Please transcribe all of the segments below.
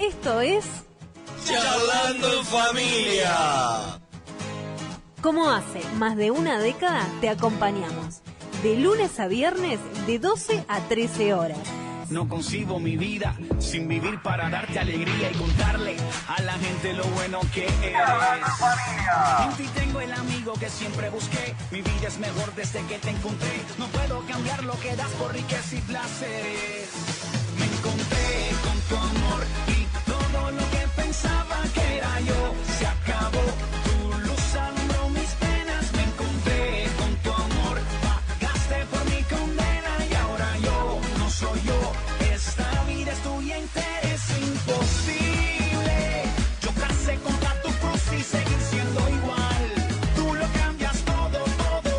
Esto es Charlando en Familia. Como hace más de una década te acompañamos, de lunes a viernes de 12 a 13 horas. No concibo mi vida sin vivir para darte alegría y contarle a la gente lo bueno que eres. En ti tengo el amigo que siempre busqué. Mi vida es mejor desde que te encontré. No puedo cambiar lo que das por riqueza y placeres. Me encontré con tu amor y todo lo que pensaba que era yo se acabó. Tu luz alumbró mis penas. Me encontré con tu amor. Pagaste por mi condena y ahora yo no soy yo. Esta vida es tuya entera. Es imposible chocarse contra tu cruz y seguir siendo igual. Tú lo cambias todo, todo.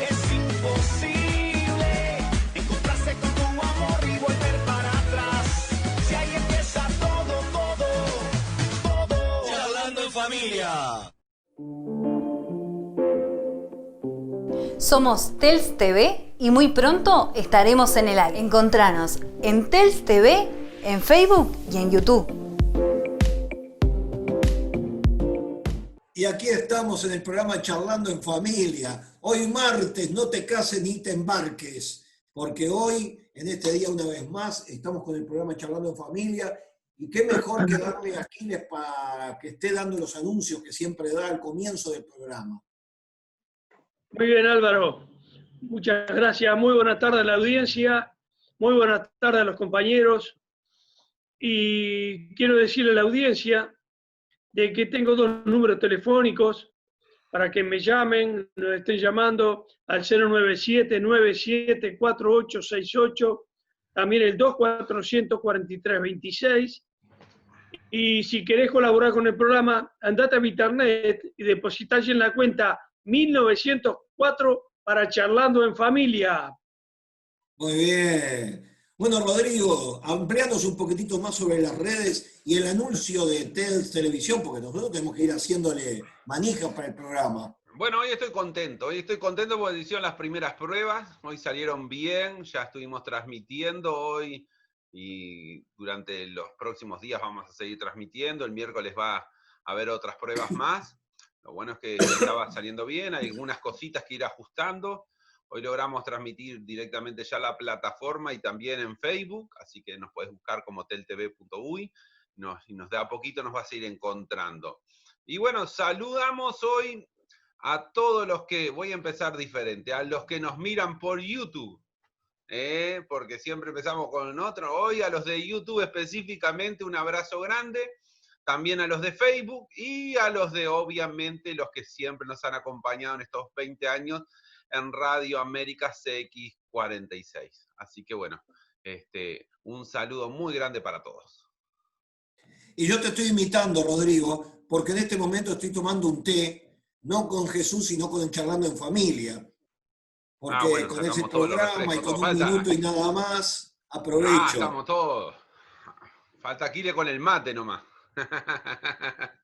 Es imposible encontrarse con tu amor y volver para atrás. Si ahí empieza todo, todo, todo. Charlando en Familia. Somos Tels TV y muy pronto estaremos en el aire. Encontranos en Tels TV, en Facebook y en YouTube. Y aquí estamos en el programa Charlando en Familia. Hoy martes, no te cases ni te embarques, porque hoy, en este día una vez más, estamos con el programa Charlando en Familia. Y qué mejor que darle a Aquiles para que esté dando los anuncios que siempre da al comienzo del programa. Muy bien, Álvaro. Muchas gracias. Muy buenas tardes a la audiencia. Muy buenas tardes a los compañeros. Y quiero decirle a la audiencia de que tengo 2 números telefónicos para que me llamen, nos estén llamando al 097-974868, también el 2443-26. Y si querés colaborar con el programa, andate a mi internet y depositás en la cuenta 1904 para Charlando en Familia. Muy bien. Bueno, Rodrigo, ampliándonos un poquitito más sobre las redes y el anuncio de TELS Televisión, porque nosotros tenemos que ir haciéndole manija para el programa. Bueno, hoy estoy contento porque hicieron las primeras pruebas, hoy salieron bien, ya estuvimos transmitiendo hoy y durante los próximos días vamos a seguir transmitiendo, el miércoles va a haber otras pruebas más. Lo bueno es que estaba saliendo bien, hay algunas cositas que ir ajustando. Hoy logramos transmitir directamente ya la plataforma y también en Facebook, así que nos podés buscar como teltv.uy, y nos da poquito nos vas a ir encontrando. Y bueno, saludamos hoy a todos los que, voy a empezar diferente, a los que nos miran por YouTube, porque siempre empezamos con otro. Hoy a los de YouTube específicamente un abrazo grande. También a los de Facebook y a los de, obviamente, los que siempre nos han acompañado en estos 20 años en Radio América CX46. Así que bueno, un saludo muy grande para todos. Y yo te estoy imitando, Rodrigo, porque en este momento estoy tomando un té, no con Jesús, sino con el Charlando en Familia. Porque bueno, con ese programa y con un minuto y nada más, aprovecho. Estamos todos. Falta Aquile con el mate nomás.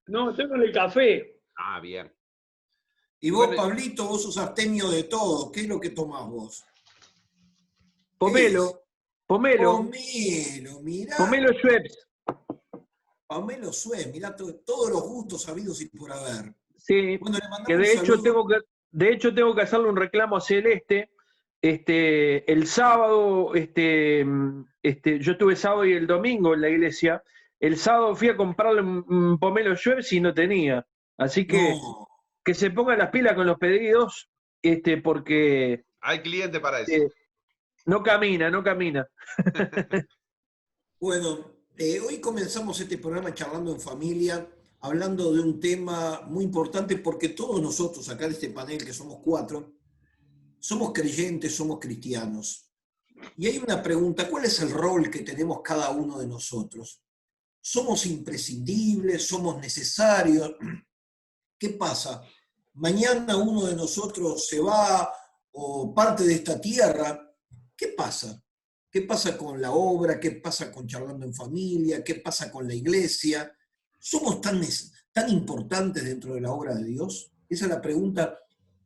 No, estoy con el café. Bien. Y vos, bueno, Pablito, vos sos abstemio de todo. ¿Qué es lo que tomás vos? Pomelo. Pomelo, mirá. Pomelo Schweppes. Pomelo Schweppes, mirá todos los gustos habidos y por haber. Sí, bueno, que de hecho tengo que hacerle un reclamo a Celeste. El sábado, yo estuve sábado y el domingo en la iglesia. El sábado fui a comprarle un pomelo Schweppes y no tenía. Así que que se pongan las pilas con los pedidos, porque... Hay cliente para eso. No camina. Bueno, hoy comenzamos este programa Charlando en Familia, hablando de un tema muy importante porque todos nosotros acá de este panel, que somos 4, somos creyentes, somos cristianos. Y hay una pregunta, ¿cuál es el rol que tenemos cada uno de nosotros? ¿Somos imprescindibles? ¿Somos necesarios? ¿Qué pasa? Mañana uno de nosotros se va o parte de esta tierra. ¿Qué pasa? ¿Qué pasa con la obra? ¿Qué pasa con Charlando en Familia? ¿Qué pasa con la iglesia? ¿Somos tan importantes dentro de la obra de Dios? Esa es la pregunta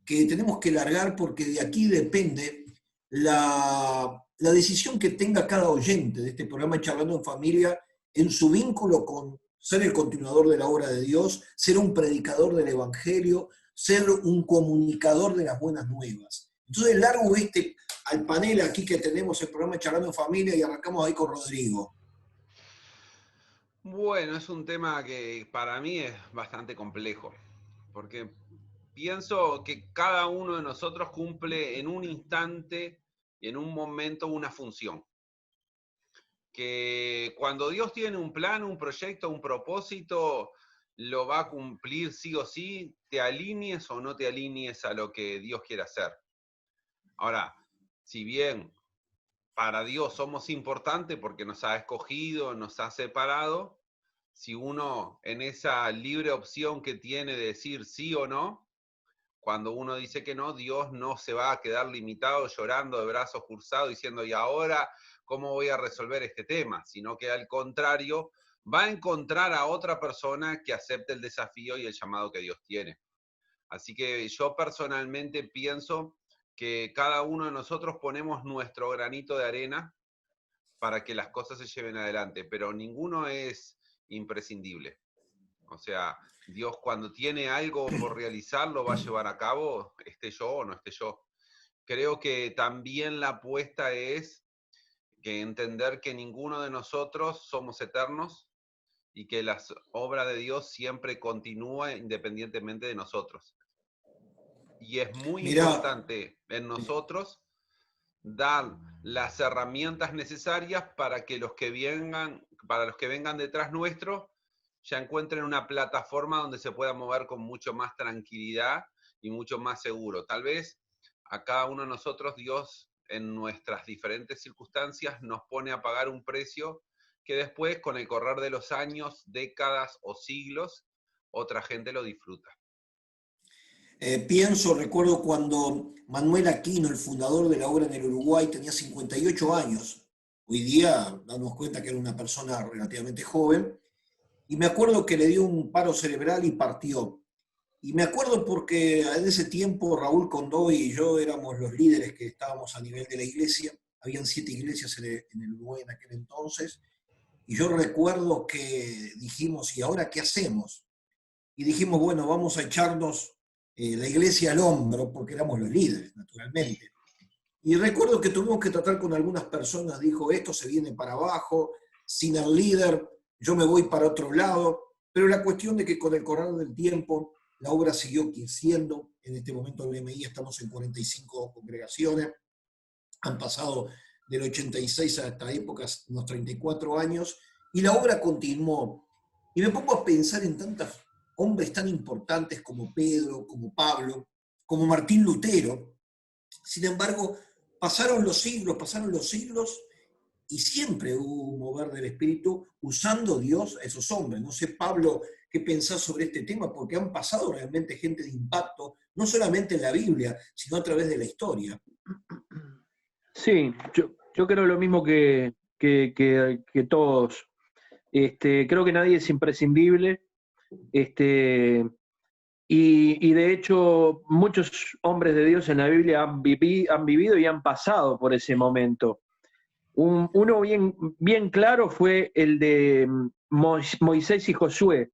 que tenemos que largar porque de aquí depende la decisión que tenga cada oyente de este programa Charlando en Familia en su vínculo con ser el continuador de la obra de Dios, ser un predicador del Evangelio, ser un comunicador de las buenas nuevas. Entonces largo al panel aquí que tenemos el programa Charlando en Familia y arrancamos ahí con Rodrigo. Bueno, es un tema que para mí es bastante complejo, porque pienso que cada uno de nosotros cumple en un instante y en un momento una función. Que cuando Dios tiene un plan, un proyecto, un propósito, lo va a cumplir sí o sí, te alinees o no te alinees a lo que Dios quiere hacer. Ahora, si bien para Dios somos importantes porque nos ha escogido, nos ha separado, si uno en esa libre opción que tiene de decir sí o no, cuando uno dice que no, Dios no se va a quedar limitado llorando de brazos cruzados diciendo, ¿y ahora cómo voy a resolver este tema? Sino que al contrario, va a encontrar a otra persona que acepte el desafío y el llamado que Dios tiene. Así que yo personalmente pienso que cada uno de nosotros ponemos nuestro granito de arena para que las cosas se lleven adelante, pero ninguno es imprescindible. O sea, Dios cuando tiene algo por realizar lo va a llevar a cabo, esté yo o no esté yo. Creo que también la apuesta es que entender que ninguno de nosotros somos eternos y que la obra de Dios siempre continúa independientemente de nosotros. Y es muy importante en nosotros dar las herramientas necesarias para que los que vengan detrás nuestro ya encuentren una plataforma donde se pueda mover con mucho más tranquilidad y mucho más seguro. Tal vez a cada uno de nosotros Dios en nuestras diferentes circunstancias nos pone a pagar un precio que después con el correr de los años, décadas o siglos, otra gente lo disfruta. Recuerdo cuando Manuel Aquino, el fundador de la obra en el Uruguay, tenía 58 años. Hoy día damos cuenta que era una persona relativamente joven. Y me acuerdo que le dio un paro cerebral y partió. Y me acuerdo porque en ese tiempo Raúl Condoy y yo éramos los líderes que estábamos a nivel de la iglesia. Habían 7 iglesias en el Uruguay en aquel entonces. Y yo recuerdo que dijimos, ¿y ahora qué hacemos? Y dijimos, bueno, vamos a echarnos la iglesia al hombro, porque éramos los líderes, naturalmente. Y recuerdo que tuvimos que tratar con algunas personas, dijo, esto se viene para abajo, sin el líder, yo me voy para otro lado, pero la cuestión de que con el correr del tiempo, la obra siguió creciendo, en este momento en el MI estamos en 45 congregaciones, han pasado del 86 a esta época unos 34 años, y la obra continuó. Y me pongo a pensar en tantos hombres tan importantes como Pedro, como Pablo, como Martín Lutero. Sin embargo, pasaron los siglos, y siempre hubo un mover del Espíritu usando Dios a esos hombres. No sé, Pablo, qué pensás sobre este tema, porque han pasado realmente gente de impacto, no solamente en la Biblia, sino a través de la historia. Sí, yo creo lo mismo que todos. Creo que nadie es imprescindible. Y de hecho, muchos hombres de Dios en la Biblia han vivido y han pasado por ese momento. Uno bien claro fue el de Moisés y Josué.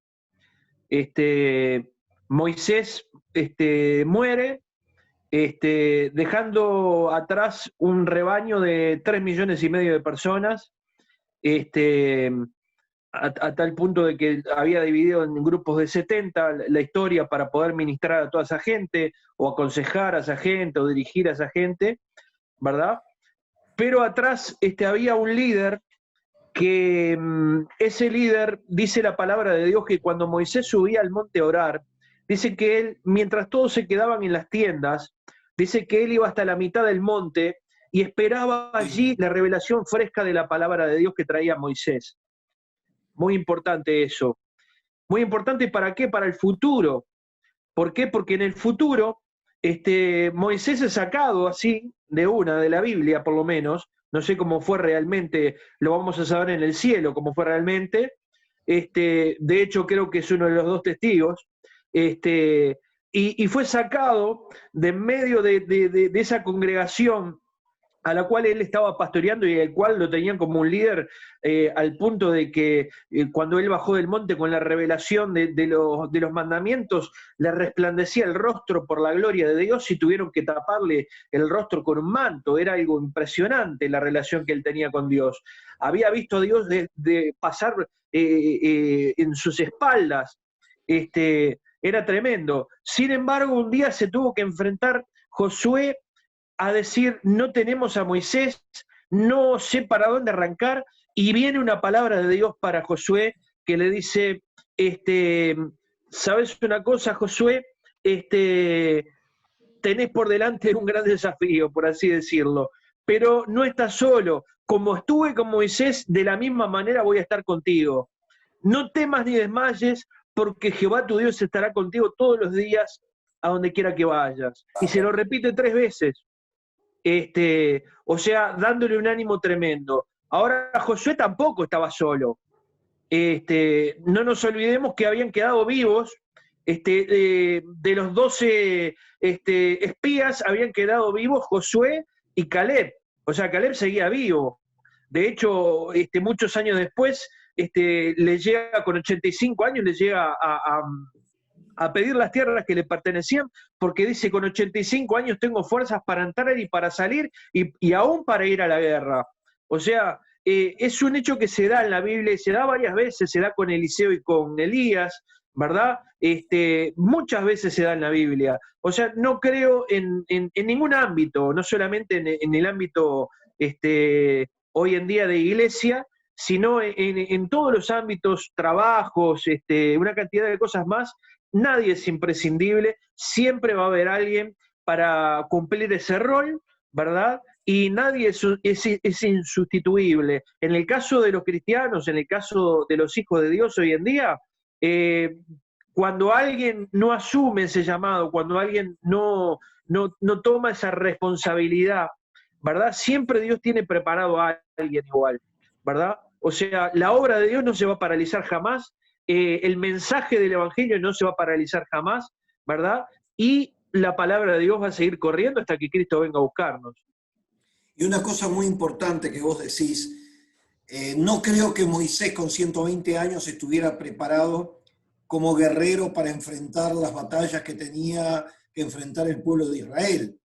Moisés muere, dejando atrás un rebaño de 3,5 millones de personas, a tal punto de que había dividido en grupos de 70 la historia para poder ministrar a toda esa gente, o aconsejar a esa gente, o dirigir a esa gente, ¿verdad? Pero atrás había un líder que ese líder, dice la palabra de Dios, que cuando Moisés subía al monte a orar, dice que él, mientras todos se quedaban en las tiendas, dice que él iba hasta la mitad del monte y esperaba allí la revelación fresca de la palabra de Dios que traía Moisés. Muy importante eso. Muy importante, ¿para qué? Para el futuro. ¿Por qué? Porque en el futuro Moisés es sacado así, de la Biblia por lo menos, no sé cómo fue realmente, lo vamos a saber en el cielo cómo fue realmente, de hecho creo que es uno de los 2 testigos, y fue sacado de en medio de esa congregación a la cual él estaba pastoreando y al cual lo tenían como un líder, al punto de que cuando él bajó del monte con la revelación de los mandamientos, le resplandecía el rostro por la gloria de Dios y tuvieron que taparle el rostro con un manto. Era algo impresionante la relación que él tenía con Dios. Había visto a Dios de pasar en sus espaldas. Era tremendo. Sin embargo, un día se tuvo que enfrentar Josué a decir, no tenemos a Moisés, no sé para dónde arrancar, y viene una palabra de Dios para Josué que le dice, ¿sabes una cosa, Josué? Tenés por delante un gran desafío, por así decirlo, pero no estás solo. Como estuve con Moisés, de la misma manera voy a estar contigo. No temas ni desmayes, porque Jehová tu Dios estará contigo todos los días a donde quiera que vayas. Y se lo repite 3 veces. O sea, dándole un ánimo tremendo. Ahora Josué tampoco estaba solo. No nos olvidemos que habían quedado vivos, de los 12 espías, habían quedado vivos Josué y Caleb. O sea, Caleb seguía vivo. De hecho, muchos años después, le llega, con 85 años, le llega a pedir las tierras que le pertenecían, porque dice, con 85 años tengo fuerzas para entrar y para salir, y aún para ir a la guerra. O sea, es un hecho que se da en la Biblia, y se da varias veces, se da con Eliseo y con Elías, ¿verdad? Muchas veces se da en la Biblia. O sea, no creo en ningún ámbito, no solamente en el ámbito hoy en día de iglesia, sino en todos los ámbitos, trabajos, una cantidad de cosas más. Nadie es imprescindible, siempre va a haber alguien para cumplir ese rol, ¿verdad? Y nadie es insustituible. En el caso de los cristianos, en el caso de los hijos de Dios hoy en día, cuando alguien no asume ese llamado, cuando alguien no toma esa responsabilidad, ¿verdad? Siempre Dios tiene preparado a alguien igual, ¿verdad? O sea, la obra de Dios no se va a paralizar jamás. El mensaje del Evangelio no se va a paralizar jamás, ¿verdad? Y la palabra de Dios va a seguir corriendo hasta que Cristo venga a buscarnos. Y una cosa muy importante que vos decís, no creo que Moisés con 120 años estuviera preparado como guerrero para enfrentar las batallas que tenía que enfrentar el pueblo de Israel.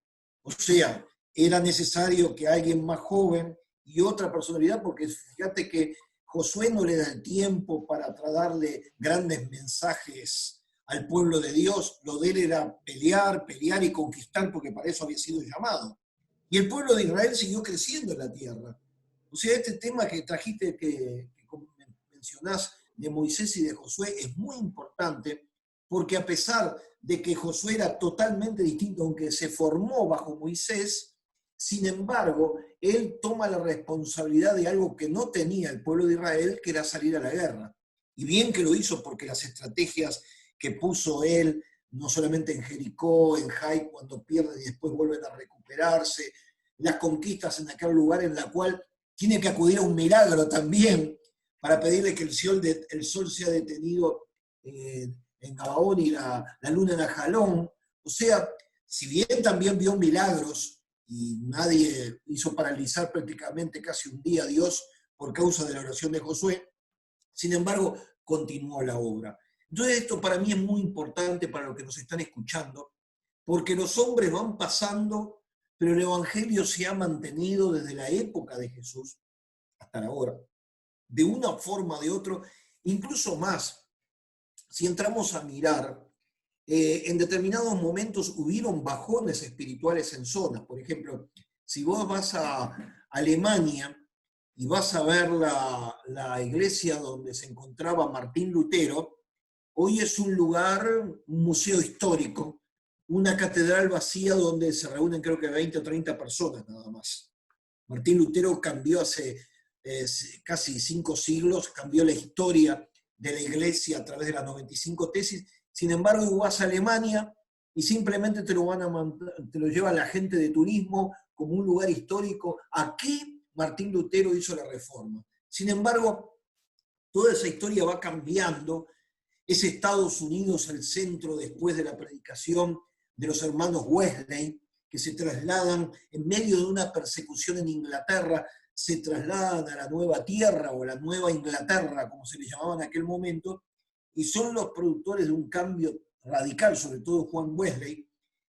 O sea, era necesario que alguien más joven y otra personalidad, porque fíjate que Josué no le da el tiempo para darle grandes mensajes al pueblo de Dios. Lo de él era pelear y conquistar, porque para eso había sido llamado. Y el pueblo de Israel siguió creciendo en la tierra. O sea, este tema que trajiste, que mencionás, de Moisés y de Josué, es muy importante, porque a pesar de que Josué era totalmente distinto, aunque se formó bajo Moisés, sin embargo, él toma la responsabilidad de algo que no tenía el pueblo de Israel, que era salir a la guerra. Y bien que lo hizo, porque las estrategias que puso él, no solamente en Jericó, en Jai, cuando pierden y después vuelven a recuperarse, las conquistas en aquel lugar en la cual tiene que acudir a un milagro también, para pedirle que el sol sea detenido en Gabaón y la luna en Ajalón. O sea, si bien también vio milagros, y nadie hizo paralizar prácticamente casi un día a Dios por causa de la oración de Josué, sin embargo, continuó la obra. Entonces esto para mí es muy importante para los que nos están escuchando, porque los hombres van pasando, pero el Evangelio se ha mantenido desde la época de Jesús hasta ahora, de una forma o de otra, incluso más. Si entramos a mirar, en determinados momentos hubieron bajones espirituales en zonas. Por ejemplo, si vos vas a Alemania y vas a ver la iglesia donde se encontraba Martín Lutero, hoy es un lugar, un museo histórico, una catedral vacía donde se reúnen creo que 20 o 30 personas nada más. Martín Lutero cambió hace casi 5 siglos, cambió la historia de la iglesia a través de las 95 tesis. Sin embargo, vas a Alemania y simplemente te lo lleva la gente de turismo como un lugar histórico. Aquí Martín Lutero hizo la reforma. Sin embargo, toda esa historia va cambiando. Es Estados Unidos el centro después de la predicación de los hermanos Wesley, que se trasladan en medio de una persecución en Inglaterra, se trasladan a la Nueva Tierra o a la Nueva Inglaterra, como se le llamaba en aquel momento, y son los productores de un cambio radical, sobre todo Juan Wesley,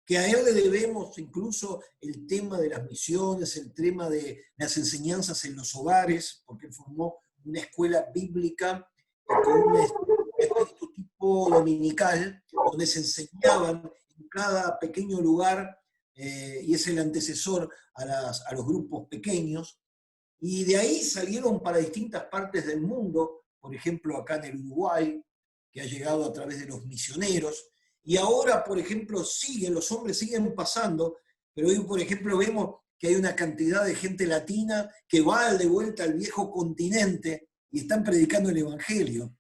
que a él le debemos incluso el tema de las misiones, el tema de las enseñanzas en los hogares, porque él formó una escuela bíblica con un espíritu tipo dominical, donde se enseñaban en cada pequeño lugar, y es el antecesor a los grupos pequeños, y de ahí salieron para distintas partes del mundo, por ejemplo acá en el Uruguay, que ha llegado a través de los misioneros, y ahora, por ejemplo, los hombres siguen pasando, pero hoy, por ejemplo, vemos que hay una cantidad de gente latina que va de vuelta al viejo continente y están predicando el Evangelio.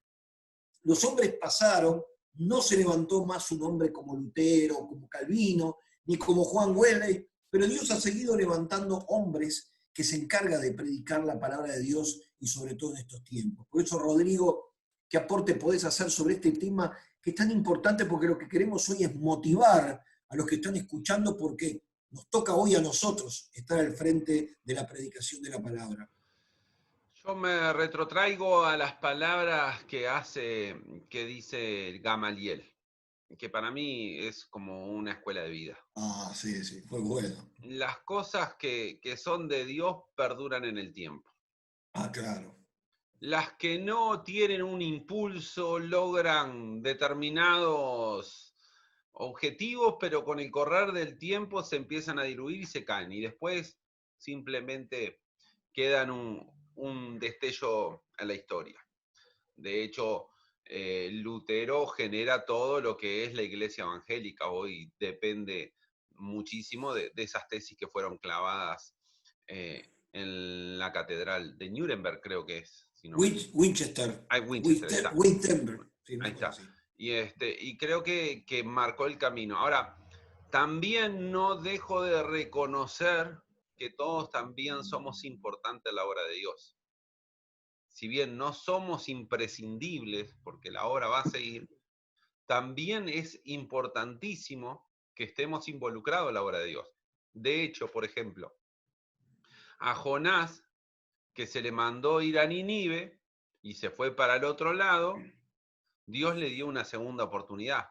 Los hombres pasaron, no se levantó más un hombre como Lutero, como Calvino, ni como Juan Wesley, pero Dios ha seguido levantando hombres que se encargan de predicar la palabra de Dios y sobre todo en estos tiempos. Por eso, Rodrigo, ¿qué aporte podés hacer sobre este tema que es tan importante? Porque lo que queremos hoy es motivar a los que están escuchando, porque nos toca hoy a nosotros estar al frente de la predicación de la palabra. Yo me retrotraigo a las palabras que dice Gamaliel, que para mí es como una escuela de vida. Ah, sí, sí, fue bueno. Las cosas que son de Dios perduran en el tiempo. Ah, claro. Las que no tienen un impulso logran determinados objetivos, pero con el correr del tiempo se empiezan a diluir y se caen. Y después simplemente quedan un destello en la historia. De hecho, Lutero genera todo lo que es la iglesia evangélica. Hoy depende muchísimo de esas tesis que fueron clavadas en la catedral de Nuremberg, creo que es. Si no Winchester. Wittenberg. Sí, ahí está. Y creo que marcó el camino. Ahora, también no dejo de reconocer que todos también somos importantes en la obra de Dios. Si bien no somos imprescindibles, porque la obra va a seguir, también es importantísimo que estemos involucrados en la obra de Dios. De hecho, por ejemplo, a Jonás, que se le mandó ir a Nínive y se fue para el otro lado, Dios le dio una segunda oportunidad.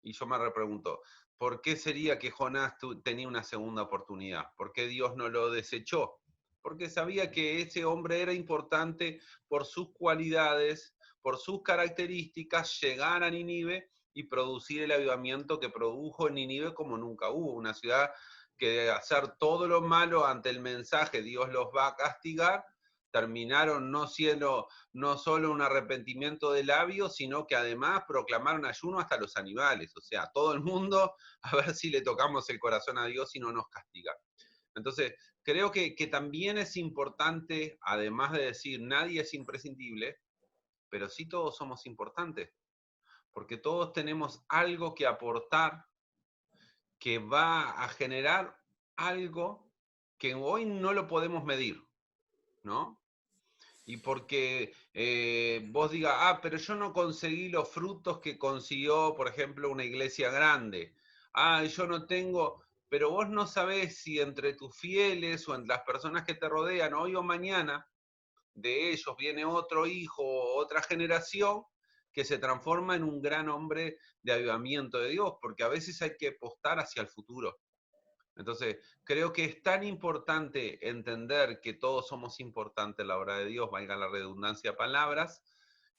Y yo me repregunto, ¿por qué sería que Jonás tenía una segunda oportunidad? ¿Por qué Dios no lo desechó? Porque sabía que ese hombre era importante por sus cualidades, por sus características, llegar a Nínive y producir el avivamiento que produjo en Nínive como nunca hubo. Una ciudad que de hacer todo lo malo ante el mensaje Dios los va a castigar, terminaron no solo un arrepentimiento de labios, sino que además proclamaron ayuno hasta los animales. O sea, todo el mundo a ver si le tocamos el corazón a Dios y no nos castiga. Entonces, creo que también es importante, además de decir nadie es imprescindible, pero sí todos somos importantes, porque todos tenemos algo que aportar que va a generar algo que hoy no lo podemos medir, ¿no? Y porque vos digas, pero yo no conseguí los frutos que consiguió, por ejemplo, una iglesia grande. Yo no tengo, pero vos no sabés si entre tus fieles o entre las personas que te rodean, hoy o mañana, de ellos viene otro hijo o otra generación que se transforma en un gran hombre de avivamiento de Dios, porque a veces hay que apostar hacia el futuro. Entonces, creo que es tan importante entender que todos somos importantes en la obra de Dios, valga la redundancia de palabras,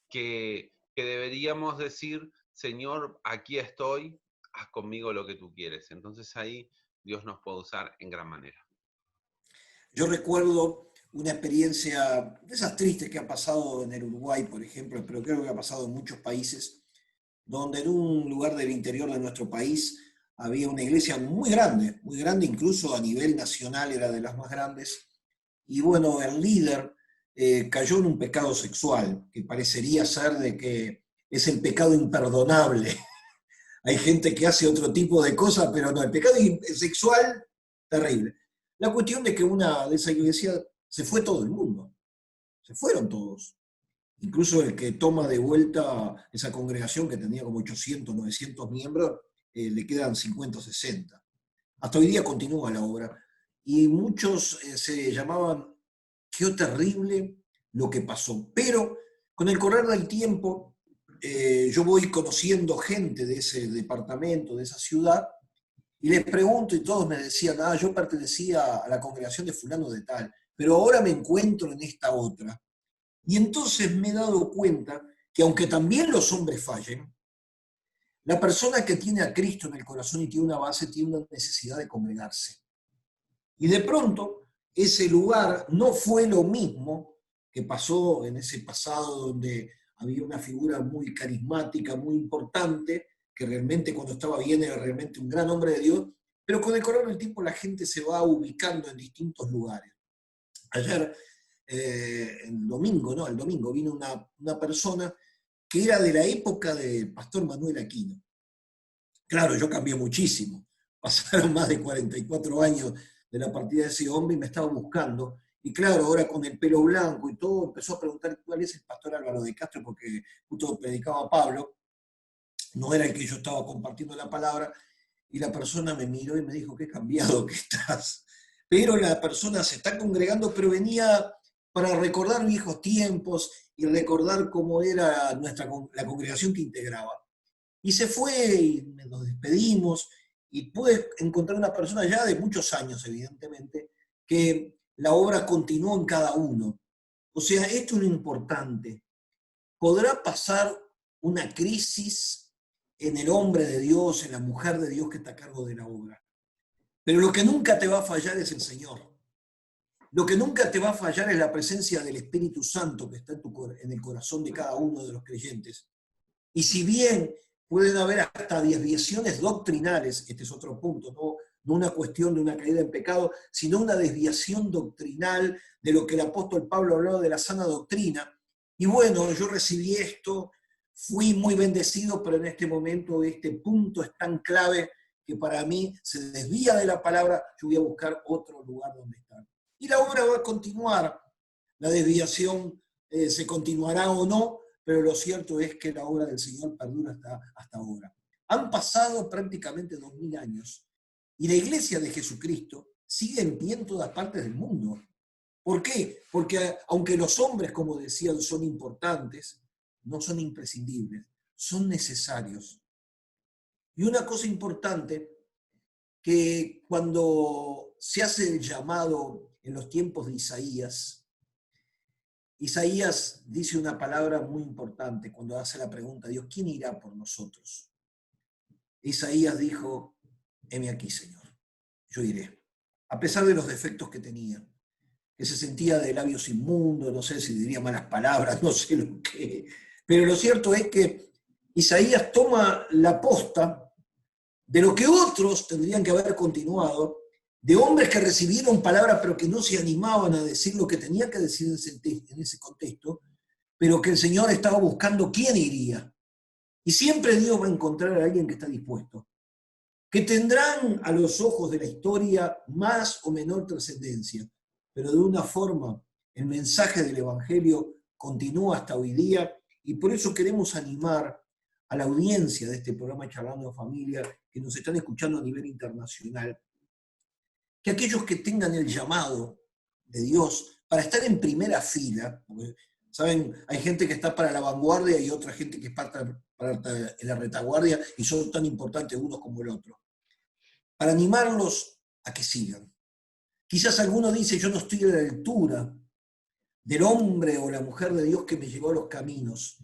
que deberíamos decir, Señor, aquí estoy, haz conmigo lo que tú quieres. Entonces ahí Dios nos puede usar en gran manera. Yo recuerdo una experiencia de esas tristes que ha pasado en el Uruguay, por ejemplo, pero creo que ha pasado en muchos países, donde en un lugar del interior de nuestro país había una iglesia muy grande, incluso a nivel nacional era de las más grandes, y bueno, el líder cayó en un pecado sexual, que parecería ser de que es el pecado imperdonable. Hay gente que hace otro tipo de cosas, pero no, el pecado sexual, terrible. La cuestión de que una de esa iglesia se fue todo el mundo, se fueron todos. Incluso el que toma de vuelta esa congregación que tenía como 800, 900 miembros, le quedan 50 o 60. Hasta hoy día continúa la obra. Y muchos se llamaban, qué terrible lo que pasó. Pero con el correr del tiempo, yo voy conociendo gente de ese departamento, de esa ciudad, y les pregunto y todos me decían, yo pertenecía a la congregación de fulano de tal, pero ahora me encuentro en esta otra. Y entonces me he dado cuenta que aunque también los hombres fallen, la persona que tiene a Cristo en el corazón y tiene una base, tiene una necesidad de congregarse. Y de pronto, ese lugar no fue lo mismo que pasó en ese pasado donde había una figura muy carismática, muy importante, que realmente cuando estaba bien era realmente un gran hombre de Dios, pero con el correr del tiempo la gente se va ubicando en distintos lugares. Ayer, el domingo vino una persona que era de la época del pastor Manuel Aquino. Claro, yo cambié muchísimo. Pasaron más de 44 años de la partida de ese hombre y me estaba buscando. Y claro, ahora con el pelo blanco y todo, empezó a preguntar cuál es el pastor Álvaro de Castro, porque justo predicaba Pablo, no era el que yo estaba compartiendo la palabra, y la persona me miró y me dijo, qué cambiado que estás. Pero la persona se está congregando, pero venía para recordar viejos tiempos y recordar cómo era la congregación que integraba. Y se fue y nos despedimos y pude encontrar una persona ya de muchos años, evidentemente, que la obra continuó en cada uno. O sea, esto es lo importante. Podrá pasar una crisis en el hombre de Dios, en la mujer de Dios que está a cargo de la obra. Pero lo que nunca te va a fallar es el Señor. Lo que nunca te va a fallar es la presencia del Espíritu Santo que está en el corazón de cada uno de los creyentes. Y si bien pueden haber hasta desviaciones doctrinales, este es otro punto, no una cuestión de una caída en pecado, sino una desviación doctrinal de lo que el apóstol Pablo hablaba de la sana doctrina. Y bueno, yo recibí esto, fui muy bendecido, pero en este momento este punto es tan clave que para mí se desvía de la palabra, yo voy a buscar otro lugar donde estar. Y la obra va a continuar, la desviación se continuará o no, pero lo cierto es que la obra del Señor perdura hasta ahora. Han pasado prácticamente 2000 años y la iglesia de Jesucristo sigue en pie en todas partes del mundo. ¿Por qué? Porque aunque los hombres, como decían, son importantes, no son imprescindibles, son necesarios. Y una cosa importante, que cuando se hace el llamado en los tiempos de Isaías dice una palabra muy importante cuando hace la pregunta a Dios, ¿quién irá por nosotros? Isaías dijo, heme aquí, Señor, yo iré. A pesar de los defectos que tenía, que se sentía de labios inmundos, no sé si diría malas palabras, no sé lo que. Pero lo cierto es que Isaías toma la posta de lo que otros tendrían que haber continuado, de hombres que recibieron palabras pero que no se animaban a decir lo que tenía que decir en ese contexto, pero que el Señor estaba buscando quién iría. Y siempre Dios va a encontrar a alguien que está dispuesto, que tendrán a los ojos de la historia más o menor trascendencia, pero de una forma el mensaje del Evangelio continúa hasta hoy día, y por eso queremos animar a la audiencia de este programa Charlando en Familia, que nos están escuchando a nivel internacional, que aquellos que tengan el llamado de Dios para estar en primera fila, porque, ¿saben? Hay gente que está para la vanguardia y otra gente que está para la retaguardia y son tan importantes unos como el otro. Para animarlos a que sigan. Quizás alguno dice, yo no estoy a la altura del hombre o la mujer de Dios que me llevó a los caminos.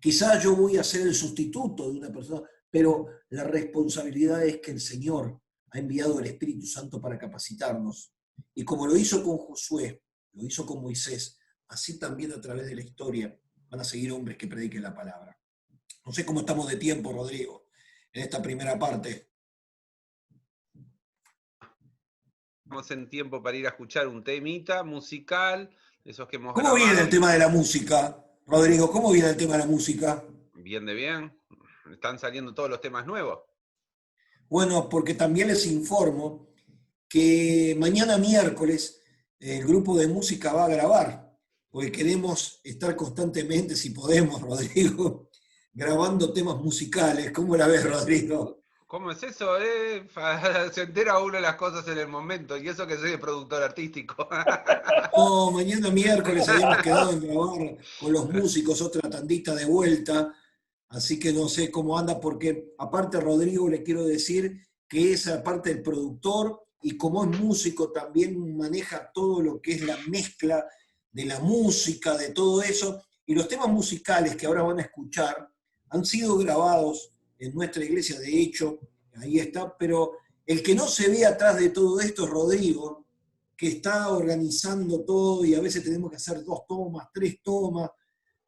Quizás yo voy a ser el sustituto de una persona, pero la responsabilidad es que el Señor ha enviado el Espíritu Santo para capacitarnos. Y como lo hizo con Josué, lo hizo con Moisés, así también a través de la historia van a seguir hombres que prediquen la palabra. No sé cómo estamos de tiempo, Rodrigo, en esta primera parte. Estamos en tiempo para ir a escuchar un temita musical, esos que hemos grabado. ¿Cómo viene el tema de la música, Rodrigo? ¿Cómo viene el tema de la música? Bien de bien. Están saliendo todos los temas nuevos. Bueno, porque también les informo que mañana miércoles el grupo de música va a grabar, porque queremos estar constantemente, si podemos, Rodrigo, grabando temas musicales. ¿Cómo la ves, Rodrigo? ¿Cómo es eso, Se entera uno de las cosas en el momento, y eso que soy el productor artístico. No, mañana miércoles habíamos quedado en grabar con los músicos otra tandita de vuelta, así que no sé cómo anda, porque aparte Rodrigo le quiero decir que esa parte del productor, y como es músico también maneja todo lo que es la mezcla de la música, de todo eso, y los temas musicales que ahora van a escuchar han sido grabados en nuestra iglesia, de hecho, ahí está, pero el que no se ve atrás de todo esto es Rodrigo, que está organizando todo y a veces tenemos que hacer 2 tomas, 3 tomas,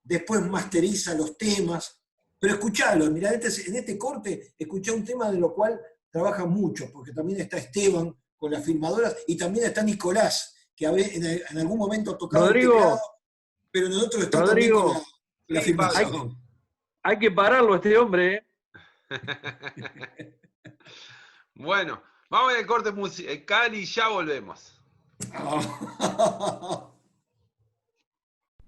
después masteriza los temas, pero escuchalo, mirá, en este corte escuché un tema de lo cual trabaja mucho, porque también está Esteban con las filmadoras y también está Nicolás, que en algún momento tocaba el teclado, pero nosotros estamos también con la filmación. Hay que pararlo a este hombre, Bueno, vamos al corte musical y ya volvemos.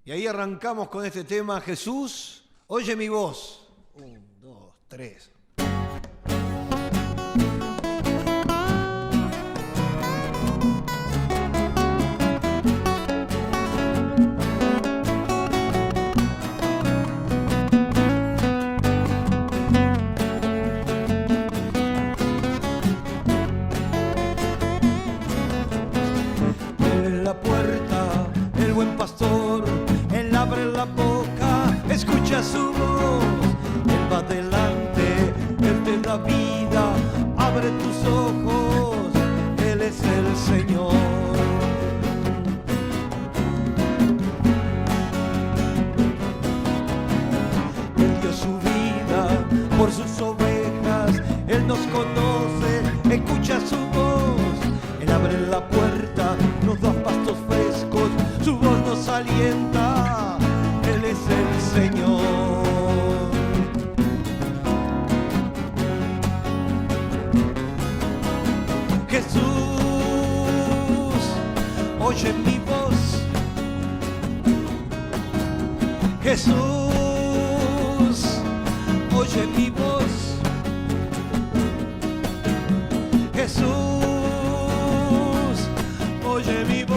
Y ahí arrancamos con este tema, Jesús, oye mi voz. 1, 2, 3. Escucha su voz, Él va adelante, Él te da vida, abre tus ojos, Él es el Señor. Él dio su vida por sus ovejas, Él nos conoce, escucha su voz, Él abre la puerta, nos da pastos frescos, su voz nos alienta. Él es el Señor. Jesús, oye mi voz. Jesús, oye mi voz. Jesús, oye mi voz.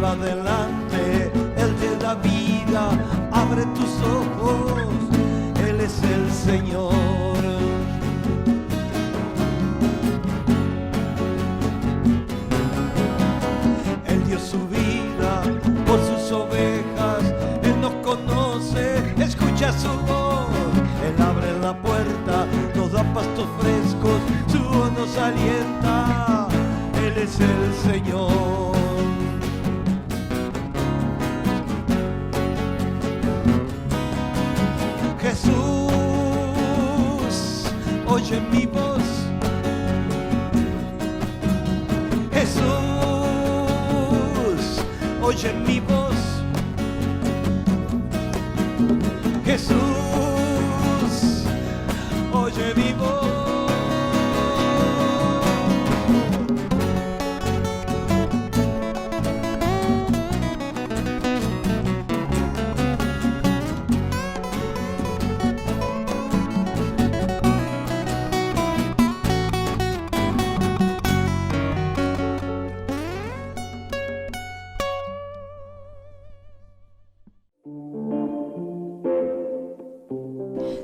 Adelante, Él te da vida, abre tus ojos, Él es el Señor. Él dio su vida por sus ovejas, Él nos conoce, escucha su voz, Él abre la puerta, nos da pastos frescos, su voz nos alienta, Él es el Señor. Jesús, oye mi voz. Jesús, oye mi voz. Jesús, oye mi voz.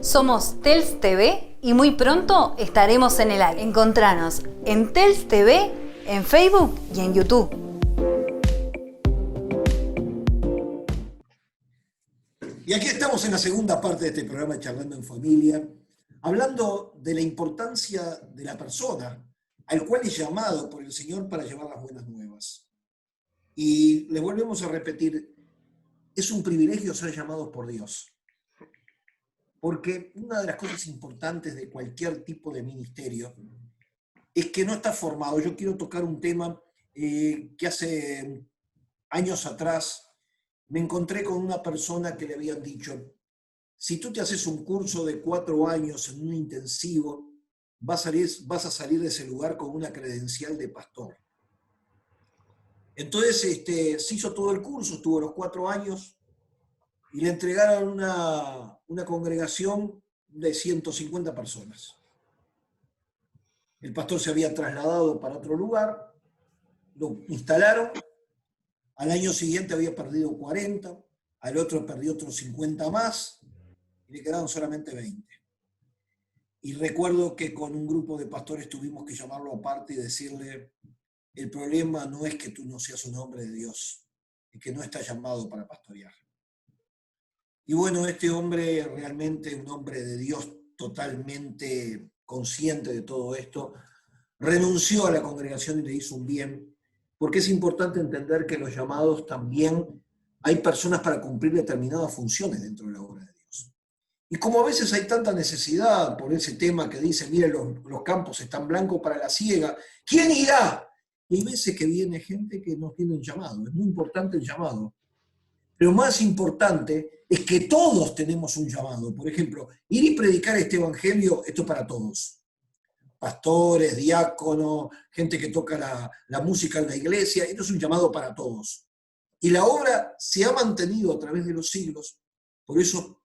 Somos Tels TV y muy pronto estaremos en el aire. Encontranos en Tels TV, en Facebook y en YouTube. Y aquí estamos en la segunda parte de este programa Charlando en Familia, hablando de la importancia de la persona al cual es llamado por el Señor para llevar las buenas nuevas. Y le volvemos a repetir, es un privilegio ser llamados por Dios. porque una de las cosas importantes de cualquier tipo de ministerio es que no está formado. Yo quiero tocar un tema que hace años atrás me encontré con una persona que le habían dicho: si tú te haces un curso de 4 años en un intensivo, vas a salir de ese lugar con una credencial de pastor. Entonces se hizo todo el curso, estuvo los 4 años, y le entregaron una congregación de 150 personas. El pastor se había trasladado para otro lugar, lo instalaron, al año siguiente había perdido 40, al otro perdió otros 50 más, y le quedaron solamente 20. Y recuerdo que con un grupo de pastores tuvimos que llamarlo aparte y decirle: el problema no es que tú no seas un hombre de Dios, es que no estás llamado para pastorear. Y bueno, este hombre, realmente un hombre de Dios, totalmente consciente de todo esto, renunció a la congregación y le hizo un bien, porque es importante entender que los llamados también hay personas para cumplir determinadas funciones dentro de la obra de Dios. Y como a veces hay tanta necesidad por ese tema que dice: miren, los campos están blancos para la siega, ¿quién irá? Y hay veces que viene gente que no tiene un llamado. Es muy importante el llamado. Pero más importante es que todos tenemos un llamado. Por ejemplo, ir y predicar este evangelio, esto es para todos. Pastores, diáconos, gente que toca la música en la iglesia, esto es un llamado para todos. Y la obra se ha mantenido a través de los siglos, por eso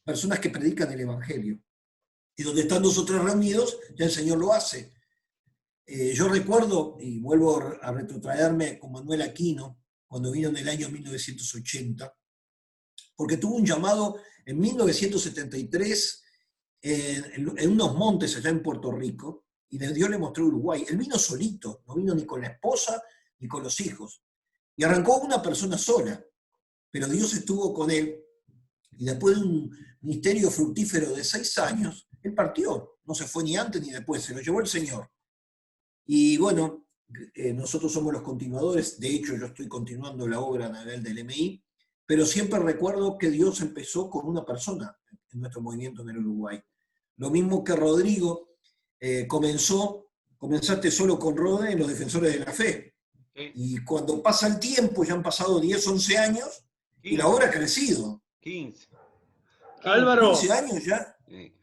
personas que predican el evangelio. Y donde están nosotros reunidos, ya el Señor lo hace. Yo recuerdo, y vuelvo a retrotraerme con Manuel Aquino, cuando vino en el año 1980, porque tuvo un llamado en 1973 en unos montes allá en Puerto Rico, y Dios le mostró Uruguay. Él vino solito, no vino ni con la esposa ni con los hijos, y arrancó una persona sola, pero Dios estuvo con él, y después de un ministerio fructífero de 6 años, él partió, no se fue ni antes ni después, se lo llevó el Señor. Y bueno, nosotros somos los continuadores. De hecho, yo estoy continuando la obra a nivel del MI, pero siempre recuerdo que Dios empezó con una persona en nuestro movimiento en el Uruguay. Lo mismo que Rodrigo, comenzaste solo con Rode en los Defensores de la Fe. Sí. Y cuando pasa el tiempo, ya han pasado 10, 11 años, 15. Y la obra ha crecido. 15. Álvaro. 15 años ya. Sí.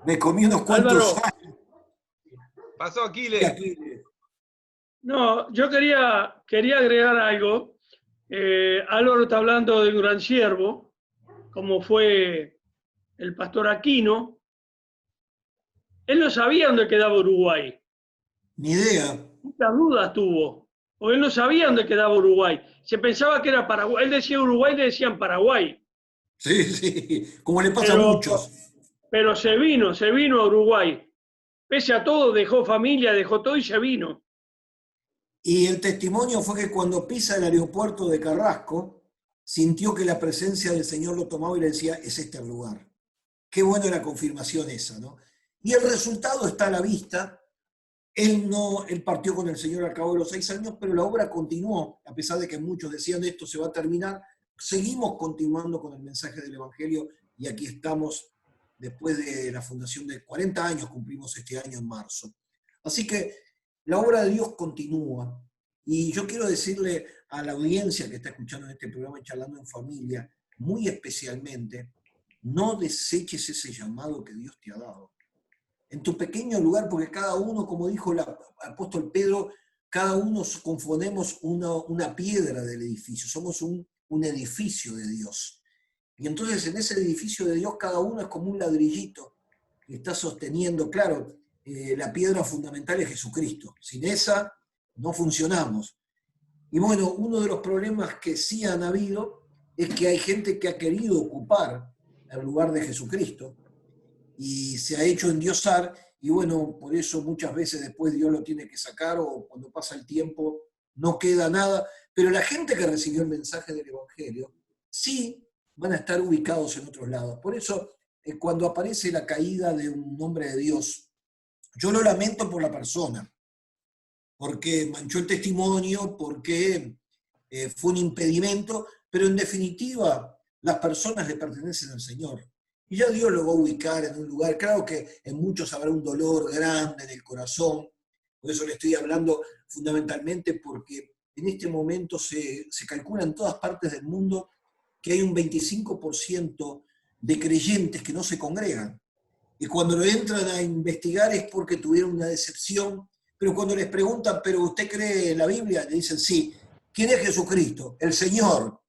Me comí unos cuantos Álvaro. años. Pasó Aquiles. No, yo quería agregar algo. Álvaro está hablando de un gran siervo, como fue el pastor Aquino. Él no sabía dónde quedaba Uruguay. Ni idea. Muchas dudas tuvo, porque él no sabía dónde quedaba Uruguay. Se pensaba que era Paraguay. Él decía Uruguay, le decían Paraguay. Sí, como le pasa a muchos. Pero se vino a Uruguay. Pese a todo, dejó familia, dejó todo y se vino. Y el testimonio fue que cuando pisa el aeropuerto de Carrasco, sintió que la presencia del Señor lo tomaba y le decía: es este el lugar. Qué buena la confirmación esa, ¿no? Y el resultado está a la vista. Él partió con el Señor al cabo de los 6 años, pero la obra continuó, a pesar de que muchos decían: esto se va a terminar. Seguimos continuando con el mensaje del Evangelio, y aquí estamos después de la fundación de 40 años, cumplimos este año en marzo. Así que la obra de Dios continúa, y yo quiero decirle a la audiencia que está escuchando en este programa Charlando en Familia, muy especialmente, no deseches ese llamado que Dios te ha dado. En tu pequeño lugar, porque cada uno, como dijo el apóstol Pedro, cada uno componemos una piedra del edificio, somos un edificio de Dios. Y entonces en ese edificio de Dios cada uno es como un ladrillito que está sosteniendo, claro, la piedra fundamental es Jesucristo. Sin esa no funcionamos. Y bueno, uno de los problemas que sí han habido es que hay gente que ha querido ocupar el lugar de Jesucristo y se ha hecho endiosar, y bueno, por eso muchas veces después Dios lo tiene que sacar, o cuando pasa el tiempo no queda nada. Pero la gente que recibió el mensaje del Evangelio sí van a estar ubicados en otros lados. Por eso, cuando aparece la caída de un hombre de Dios, yo lo lamento por la persona, porque manchó el testimonio, porque fue un impedimento, pero en definitiva, Las personas le pertenecen al Señor. Y ya Dios lo va a ubicar en un lugar. Claro que en muchos habrá un dolor grande en el corazón. Por eso le estoy hablando fundamentalmente porque en este momento se calcula en todas partes del mundo que hay un 25% de creyentes que no se congregan. Y cuando lo entran a investigar es porque tuvieron una decepción. Pero cuando les preguntan, ¿pero usted cree en la Biblia? Le dicen, sí. ¿Quién es Jesucristo? El Señor.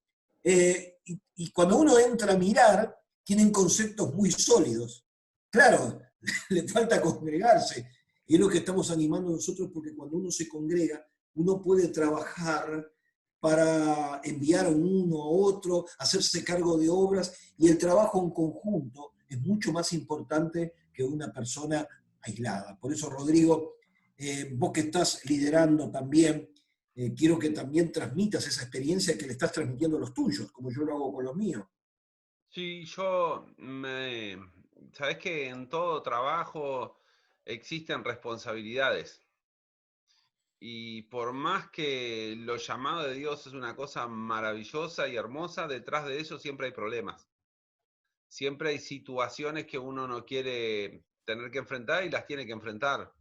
Y cuando uno entra a mirar, tienen conceptos muy sólidos. Claro, le falta congregarse. Y es lo que estamos animando nosotros, porque cuando uno se congrega, uno puede trabajar para enviar a uno a otro, hacerse cargo de obras, y el trabajo en conjunto es mucho más importante que una persona aislada. Por eso, Rodrigo, vos que estás liderando también, quiero que también transmitas esa experiencia que le estás transmitiendo a los tuyos, como yo lo hago con los míos. Sí, sabes que en todo trabajo existen responsabilidades. Y por más que lo llamado de Dios es una cosa maravillosa y hermosa, detrás de eso siempre hay problemas. Siempre hay situaciones que uno no quiere tener que enfrentar y las tiene que enfrentar.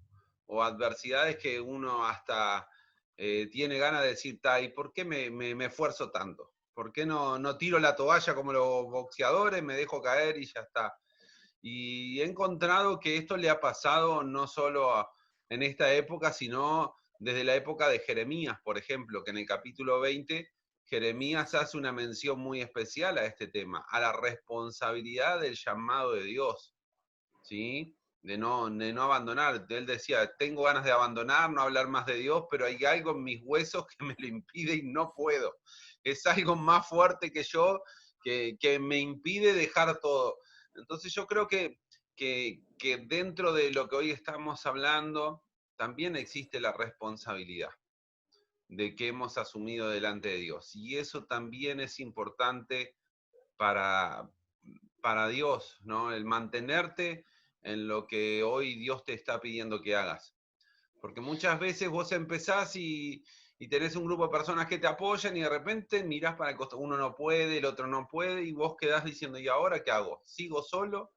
O adversidades que uno hasta tiene ganas de decir, ¿y por qué me esfuerzo tanto? ¿Por qué no tiro la toalla como los boxeadores, me dejo caer y ya está? Y he encontrado que esto le ha pasado no solo en esta época, sino desde la época de Jeremías, por ejemplo, que en el capítulo 20, Jeremías hace una mención muy especial a este tema, a la responsabilidad del llamado de Dios, ¿sí? De no abandonar. Él decía, tengo ganas de abandonar, no hablar más de Dios, pero hay algo en mis huesos que me lo impide y no puedo. Es algo más fuerte que yo que me impide dejar todo. Entonces yo creo que dentro de lo que hoy estamos hablando, también existe la responsabilidad de que hemos asumido delante de Dios. Y eso también es importante para Dios, ¿no? El mantenerte en lo que hoy Dios te está pidiendo que hagas. Porque muchas veces vos empezás y tenés un grupo de personas que te apoyan y de repente mirás para el costado, uno no puede, el otro no puede, y vos quedás diciendo, ¿y ahora qué hago? ¿Sigo solo?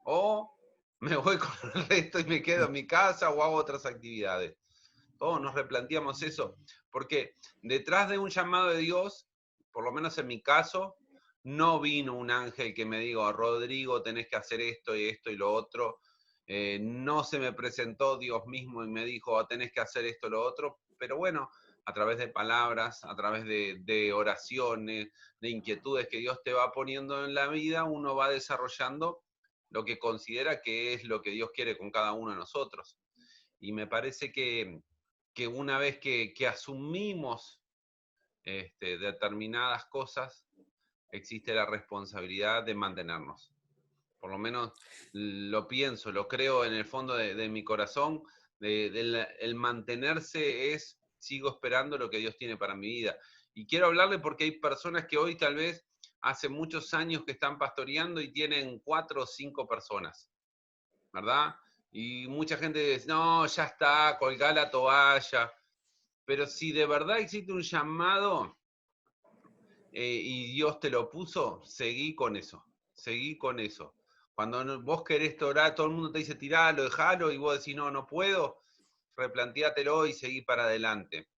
¿O me voy con el resto y me quedo en mi casa o hago otras actividades? Todos nos replanteamos eso, porque detrás de un llamado de Dios, por lo menos en mi caso, no vino un ángel que me diga, Rodrigo, tenés que hacer esto y lo otro. No se me presentó Dios mismo y me dijo, tenés que hacer esto y lo otro. Pero bueno, a través de palabras, a través de oraciones, de inquietudes que Dios te va poniendo en la vida, uno va desarrollando lo que considera que es lo que Dios quiere con cada uno de nosotros. Y me parece que una vez que asumimos determinadas cosas, existe la responsabilidad de mantenernos. Por lo menos lo pienso, lo creo en el fondo de mi corazón, el mantenerse es, sigo esperando lo que Dios tiene para mi vida. Y quiero hablarle porque hay personas que hoy tal vez hace muchos años que están pastoreando y tienen 4 o 5 personas, ¿verdad? Y mucha gente dice, no, ya está, colgá la toalla. Pero si de verdad existe un llamado y Dios te lo puso, seguí con eso, seguí con eso. Cuando vos querés orar, todo el mundo te dice, tiralo, dejalo, y vos decís, no puedo, replantéatelo y seguí para adelante.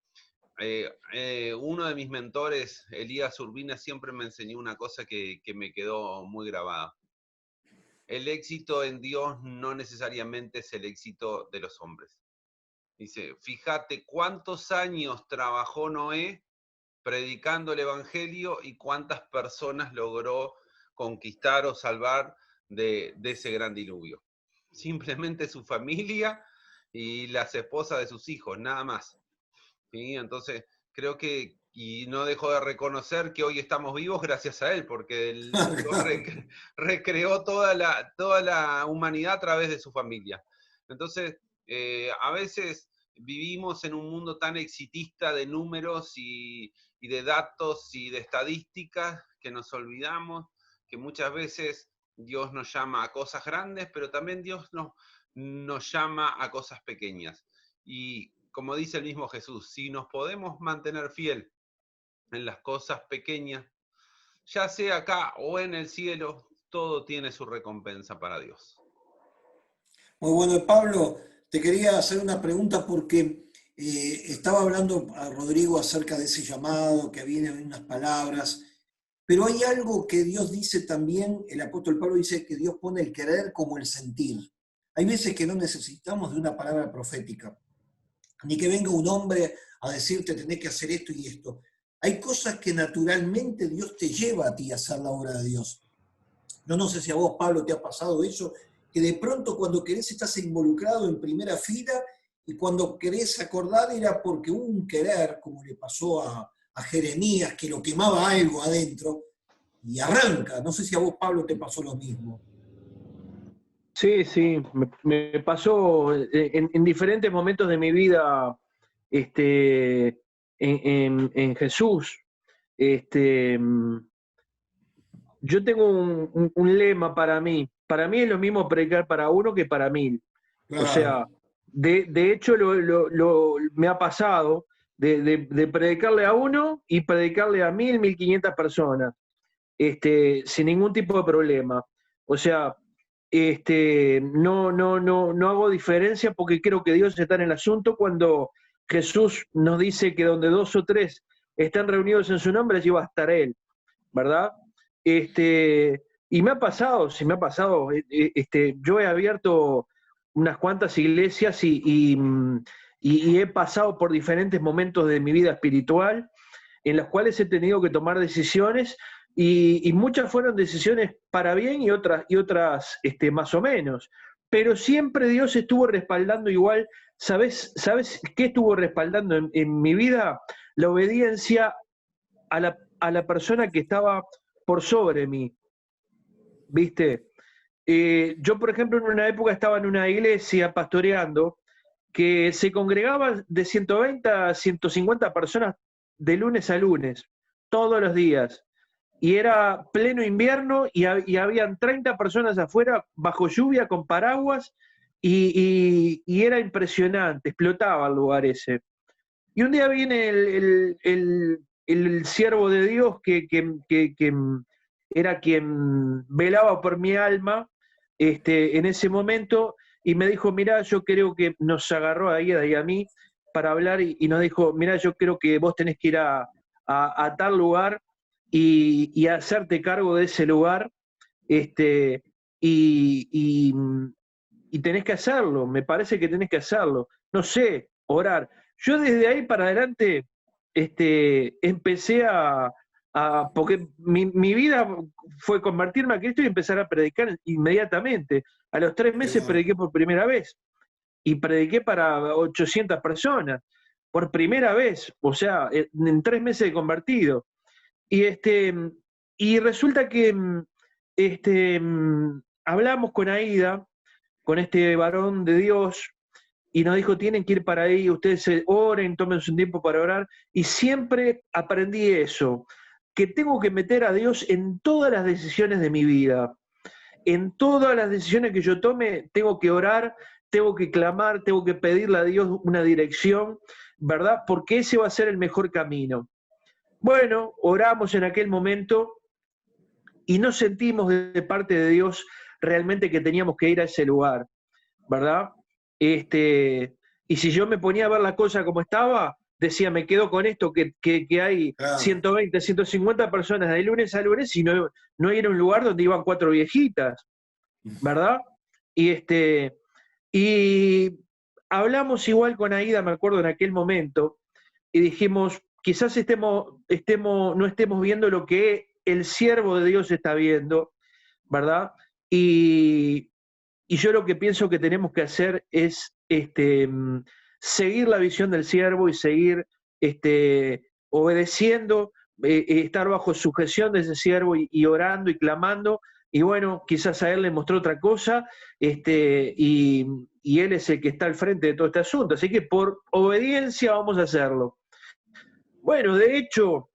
Uno de mis mentores, Elías Urbina, siempre me enseñó una cosa que me quedó muy grabada. El éxito en Dios no necesariamente es el éxito de los hombres. Dice, fíjate cuántos años trabajó Noé predicando el Evangelio y cuántas personas logró conquistar o salvar de ese gran diluvio. Simplemente su familia y las esposas de sus hijos, nada más. ¿Sí? Entonces, creo que, y no dejo de reconocer que hoy estamos vivos gracias a él, porque Dios recreó toda la humanidad a través de su familia. Entonces, a veces vivimos en un mundo tan exitista de números y de datos y de estadísticas que nos olvidamos que muchas veces Dios nos llama a cosas grandes, pero también Dios nos llama a cosas pequeñas. Y como dice el mismo Jesús, si nos podemos mantener fiel en las cosas pequeñas, ya sea acá o en el cielo, todo tiene su recompensa para Dios. Muy bueno, Pablo, te quería hacer una pregunta porque estaba hablando a Rodrigo acerca de ese llamado, que vienen unas palabras, pero hay algo que Dios dice también, el apóstol Pablo dice que Dios pone el querer como el sentir. Hay veces que no necesitamos de una palabra profética, ni que venga un hombre a decirte tenés que hacer esto y esto. Hay cosas que naturalmente Dios te lleva a ti a hacer la obra de Dios. Yo no sé si a vos, Pablo, te ha pasado eso, que de pronto cuando querés estás involucrado en primera fila y cuando querés acordar era porque hubo un querer, como le pasó a Jeremías, que lo quemaba algo adentro y arranca. No sé si a vos, Pablo, te pasó lo mismo. Sí, sí, me pasó en diferentes momentos de mi vida en Jesús. Yo tengo un lema para mí. Para mí es lo mismo predicar para uno que para 1000. Claro. O sea, de hecho me ha pasado de predicarle a uno y predicarle a 1000, 1500 personas, sin ningún tipo de problema. O sea, no hago diferencia porque creo que Dios está en el asunto cuando Jesús nos dice que donde 2 o 3 están reunidos en su nombre, allí va a estar Él, ¿verdad? Y me ha pasado, yo he abierto unas cuantas iglesias y he pasado por diferentes momentos de mi vida espiritual en las cuales he tenido que tomar decisiones y muchas fueron decisiones para bien y otras más o menos. Pero siempre Dios estuvo respaldando igual. ¿Sabes qué estuvo respaldando en mi vida? La obediencia a la persona que estaba por sobre mí. ¿Viste? Yo, por ejemplo, en una época estaba en una iglesia pastoreando que se congregaban de 120 a 150 personas de lunes a lunes, todos los días. Y era pleno invierno y habían 30 personas afuera bajo lluvia con paraguas y era impresionante, explotaba el lugar ese. Y un día viene el siervo de Dios que era quien velaba por mi alma en ese momento y me dijo, mirá, yo creo que nos agarró a Ida y a mí para hablar y nos dijo, mirá, yo creo que vos tenés que ir a tal lugar y hacerte cargo de ese lugar y tenés que hacerlo, me parece que tenés que hacerlo. No sé, orar. Yo desde ahí para adelante empecé porque mi vida fue convertirme a Cristo y empezar a predicar inmediatamente. A los 3 meses prediqué por primera vez y prediqué para 800 personas por primera vez, o sea, en 3 meses de convertido. Y resulta que hablamos con Aida, con este varón de Dios, y nos dijo, tienen que ir para ahí, ustedes oren, tómense un tiempo para orar, y siempre aprendí eso, que tengo que meter a Dios en todas las decisiones de mi vida. En todas las decisiones que yo tome, tengo que orar, tengo que clamar, tengo que pedirle a Dios una dirección, ¿verdad? Porque ese va a ser el mejor camino. Bueno, oramos en aquel momento y no sentimos de parte de Dios realmente que teníamos que ir a ese lugar, ¿verdad? Y si yo me ponía a ver la cosa como estaba, decía, me quedo con esto, que hay 120, 150 personas de lunes a lunes y no era un lugar donde iban 4 viejitas, ¿verdad? Y hablamos igual con Aida, me acuerdo en aquel momento, y dijimos, quizás no estemos viendo lo que el siervo de Dios está viendo, ¿verdad? Y yo lo que pienso que tenemos que hacer es seguir la visión del siervo y seguir obedeciendo, estar bajo sujeción de ese siervo y orando y clamando. Y bueno, quizás a él le mostró otra cosa, y él es el que está al frente de todo este asunto. Así que por obediencia vamos a hacerlo. Bueno, de hecho,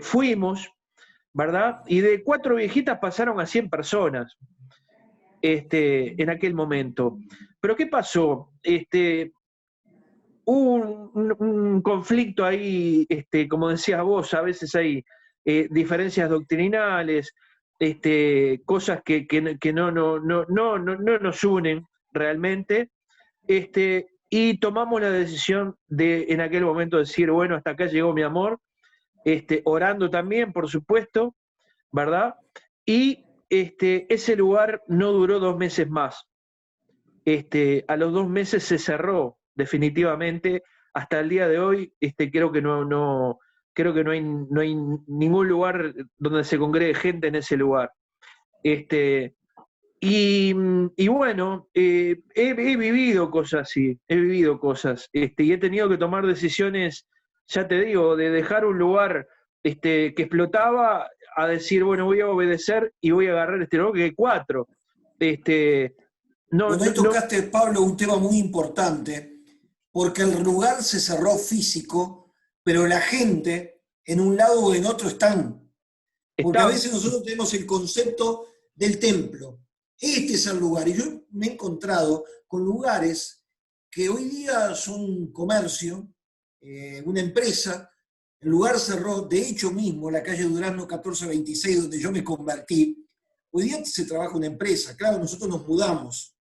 fuimos, ¿verdad? Y de 4 viejitas pasaron a 100 personas en aquel momento. Pero ¿qué pasó? Hubo un conflicto ahí, como decías vos, a veces hay diferencias doctrinales, cosas que no nos unen realmente, y tomamos la decisión de en aquel momento decir, bueno, hasta acá llegó mi amor, orando también, por supuesto, ¿verdad? Y ese lugar no duró 2 meses más. A los 2 meses se cerró definitivamente. Hasta el día de hoy, creo que creo que no hay ningún lugar donde se congregue gente en ese lugar. Y bueno, he vivido cosas así, he vivido cosas, y he tenido que tomar decisiones, ya te digo, de dejar un lugar que explotaba a decir, bueno, voy a obedecer y voy a agarrar este lugar, que hay 4. Bueno, ahí tocaste, Pablo, un tema muy importante, porque el lugar se cerró físico, pero la gente en un lado o en otro están. Porque a veces nosotros tenemos el concepto del templo. Este es el lugar. Y yo me he encontrado con lugares que hoy día son comercio, una empresa. El lugar cerró, de hecho mismo, la calle Durazno 1426, donde yo me convertí. Hoy día se trabaja una empresa. Claro, nosotros nos mudamos.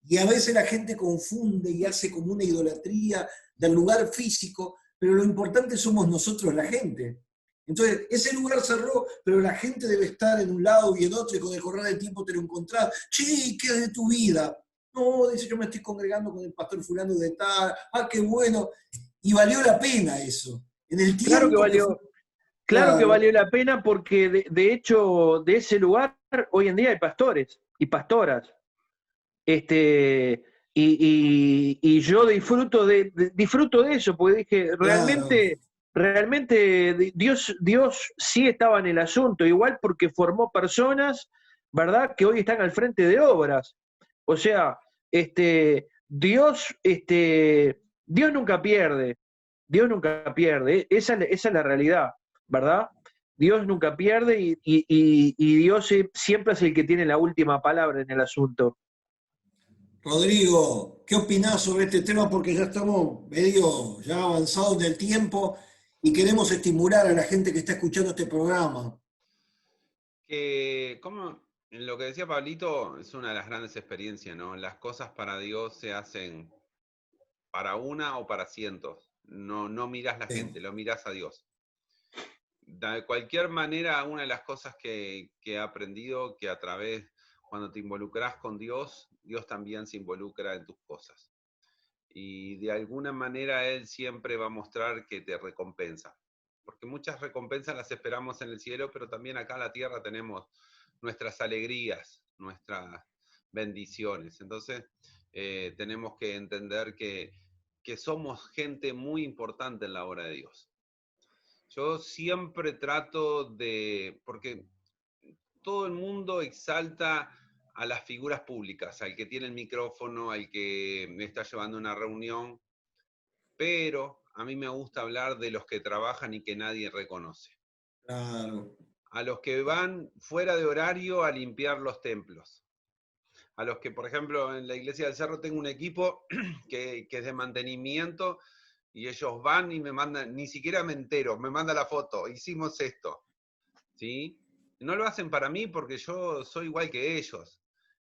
Y a veces la gente confunde y hace como una idolatría del lugar físico, pero lo importante somos nosotros, la gente. Entonces, ese lugar cerró, pero la gente debe estar en un lado y en otro, y con el correr del tiempo te lo encontrás. Che, ¿qué es de tu vida? No, dice, yo me estoy congregando con el pastor fulano de tal, qué bueno. Y valió la pena eso. En el tiempo claro que valió, claro que valió la pena, porque de hecho, de ese lugar, hoy en día hay pastores y pastoras. Y yo disfruto de eso, porque dije, realmente Dios sí estaba en el asunto, igual porque formó personas, ¿verdad?, que hoy están al frente de obras. O sea, Dios nunca pierde, esa es la realidad, ¿verdad? Dios nunca pierde y Dios siempre es el que tiene la última palabra en el asunto. Rodrigo, ¿qué opinás sobre este tema? Porque ya estamos medio ya avanzados en el tiempo y queremos estimular a la gente que está escuchando este programa. Como lo que decía Pablito, es una de las grandes experiencias, ¿no? Las cosas para Dios se hacen para una o para cientos. No miras la gente, lo miras a Dios. De cualquier manera, una de las cosas que he aprendido, que a través, cuando te involucras con Dios, Dios también se involucra en tus cosas. Y de alguna manera Él siempre va a mostrar que te recompensa. Porque muchas recompensas las esperamos en el cielo, pero también acá en la tierra tenemos nuestras alegrías, nuestras bendiciones. Entonces, tenemos que entender que somos gente muy importante en la obra de Dios. Yo siempre trato porque todo el mundo exalta a las figuras públicas, al que tiene el micrófono, al que me está llevando una reunión, pero a mí me gusta hablar de los que trabajan y que nadie reconoce. Claro. A los que van fuera de horario a limpiar los templos. A los que, por ejemplo, en la Iglesia del Cerro tengo un equipo que es de mantenimiento y ellos van y me mandan, ni siquiera me entero, me manda la foto, hicimos esto. ¿Sí? No lo hacen para mí porque yo soy igual que ellos.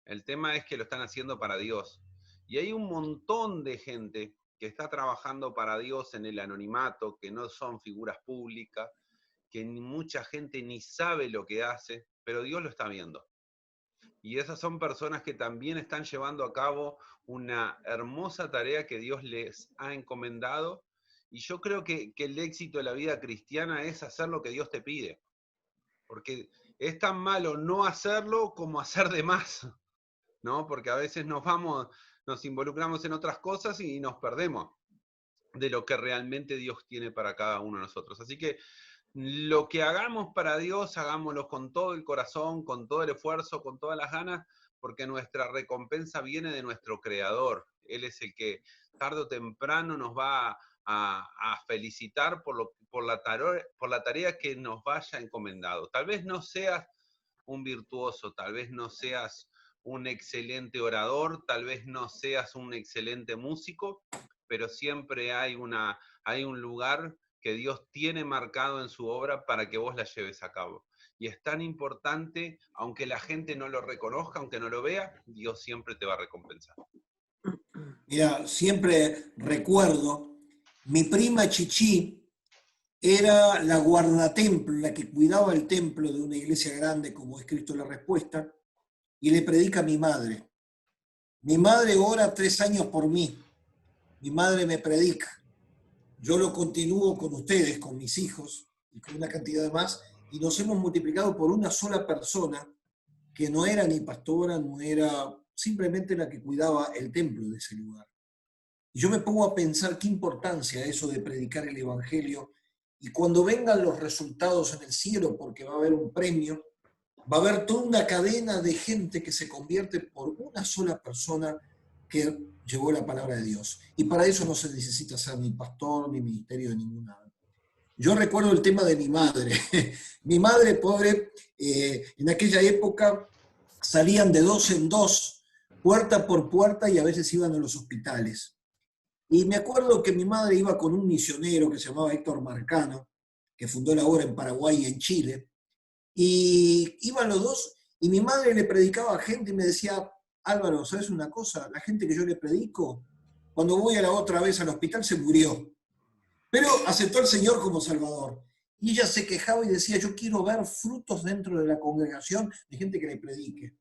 El tema es que lo están haciendo para Dios. Y hay un montón de gente que está trabajando para Dios en el anonimato, que no son figuras públicas, que mucha gente ni sabe lo que hace, pero Dios lo está viendo. Y esas son personas que también están llevando a cabo una hermosa tarea que Dios les ha encomendado. Y yo creo que el éxito de la vida cristiana es hacer lo que Dios te pide. Porque es tan malo no hacerlo como hacer de más, ¿no? Porque a veces nos involucramos en otras cosas y nos perdemos de lo que realmente Dios tiene para cada uno de nosotros. Así que lo que hagamos para Dios, hagámoslo con todo el corazón, con todo el esfuerzo, con todas las ganas, porque nuestra recompensa viene de nuestro Creador. Él es el que tarde o temprano nos va a felicitar por la tarea que nos vaya encomendado. Tal vez no seas un virtuoso, tal vez no seas un excelente orador, tal vez no seas un excelente músico, pero siempre hay un lugar que Dios tiene marcado en su obra para que vos la lleves a cabo. Y es tan importante, aunque la gente no lo reconozca, aunque no lo vea, Dios siempre te va a recompensar. Mira, siempre recuerdo, mi prima Chichi era la guardatemplo, la que cuidaba el templo de una iglesia grande como es Cristo la Respuesta, y le predica a mi madre. Mi madre ora 3 años por mí, mi madre me predica. Yo lo continúo con ustedes, con mis hijos y con una cantidad de más, y nos hemos multiplicado por una sola persona que no era ni pastora, no era simplemente la que cuidaba el templo de ese lugar. Y yo me pongo a pensar qué importancia eso de predicar el Evangelio, y cuando vengan los resultados en el cielo, porque va a haber un premio, va a haber toda una cadena de gente que se convierte por una sola persona que llevó la palabra de Dios. Y para eso no se necesita ser ni pastor, ni ministerio de ninguna. Yo recuerdo el tema de mi madre. Mi madre, pobre, en aquella época salían de 2 en 2, puerta por puerta, y a veces iban a los hospitales. Y me acuerdo que mi madre iba con un misionero que se llamaba Héctor Marcano, que fundó la obra en Paraguay y en Chile, y iban los dos, y mi madre le predicaba a gente y me decía: Álvaro, ¿sabes una cosa? La gente que yo le predico, cuando voy a la otra vez al hospital se murió, pero aceptó al Señor como Salvador. Y ella se quejaba y decía: yo quiero ver frutos dentro de la congregación de gente que le predique.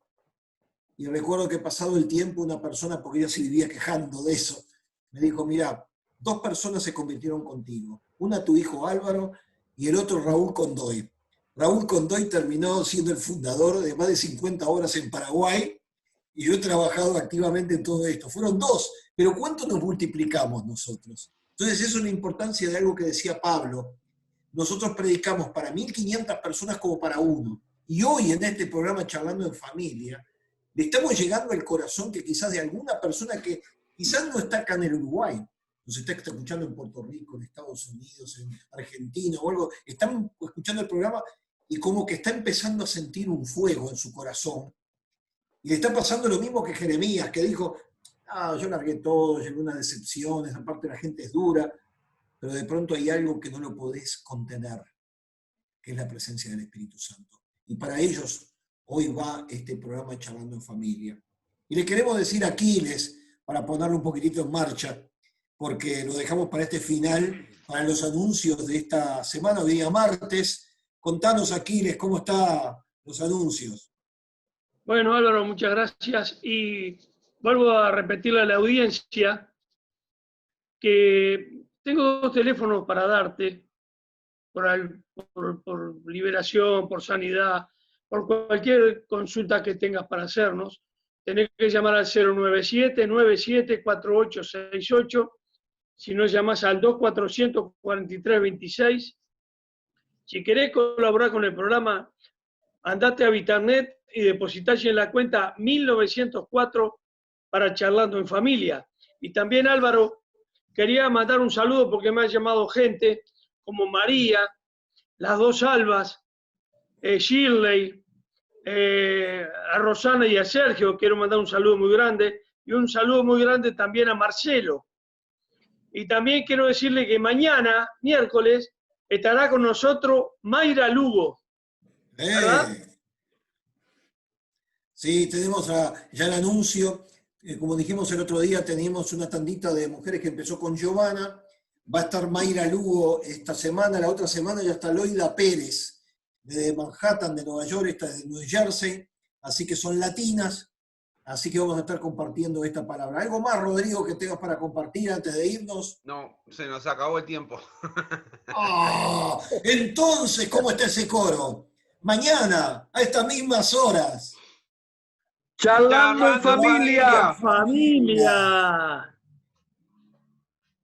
Y recuerdo que pasado el tiempo, una persona, porque ella se vivía quejando de eso, me dijo: mira, 2 personas se convirtieron contigo, una tu hijo Álvaro y el otro Raúl Condoy. Raúl Condoy terminó siendo el fundador de más de 50 obras en Paraguay, y yo he trabajado activamente en todo esto. Fueron 2, pero ¿cuánto nos multiplicamos nosotros? Entonces eso es la importancia de algo que decía Pablo. Nosotros predicamos para 1.500 personas como para 1. Y hoy en este programa Charlando en Familia, le estamos llegando al corazón que quizás de alguna persona que quizás no está acá en el Uruguay, nos está escuchando en Puerto Rico, en Estados Unidos, en Argentina o algo, están escuchando el programa y como que está empezando a sentir un fuego en su corazón. Y le está pasando lo mismo que Jeremías, que dijo: yo largué todo, llegué a una decepción, esa parte de la gente es dura, pero de pronto hay algo que no lo podés contener, que es la presencia del Espíritu Santo. Y para ellos hoy va este programa Charlando en Familia. Y le queremos decir a Aquiles, para ponerlo un poquitito en marcha, porque lo dejamos para este final, para los anuncios de esta semana, hoy día martes. Contanos, Aquiles, ¿cómo están los anuncios? Bueno, Álvaro, muchas gracias. Y vuelvo a repetirle a la audiencia que tengo 2 teléfonos para darte, por liberación, por sanidad, por cualquier consulta que tengas para hacernos. Tenés que llamar al 097-974868. Si no, llamás al 2443-26. Si querés colaborar con el programa, andate a Vitarnet y depositás en la cuenta 1904 para Charlando en Familia. Y también, Álvaro, quería mandar un saludo porque me ha llamado gente como María, las 2 Albas, Shirley, a Rosana y a Sergio. Quiero mandar un saludo muy grande, y un saludo muy grande también a Marcelo. Y también quiero decirle que mañana, miércoles, estará con nosotros Mayra Lugo. ¿Verdad? Sí, tenemos ya el anuncio. Como dijimos el otro día, teníamos una tandita de mujeres que empezó con Giovanna. Va a estar Mayra Lugo esta semana. La otra semana ya está Loida Pérez, de Manhattan, de Nueva York, esta de New Jersey. Así que son latinas. Así que vamos a estar compartiendo esta palabra. ¿Algo más, Rodrigo, que tengas para compartir antes de irnos? No, se nos acabó el tiempo. Entonces, ¿cómo está ese coro? Mañana, a estas mismas horas. Charlando en Familia. Familia.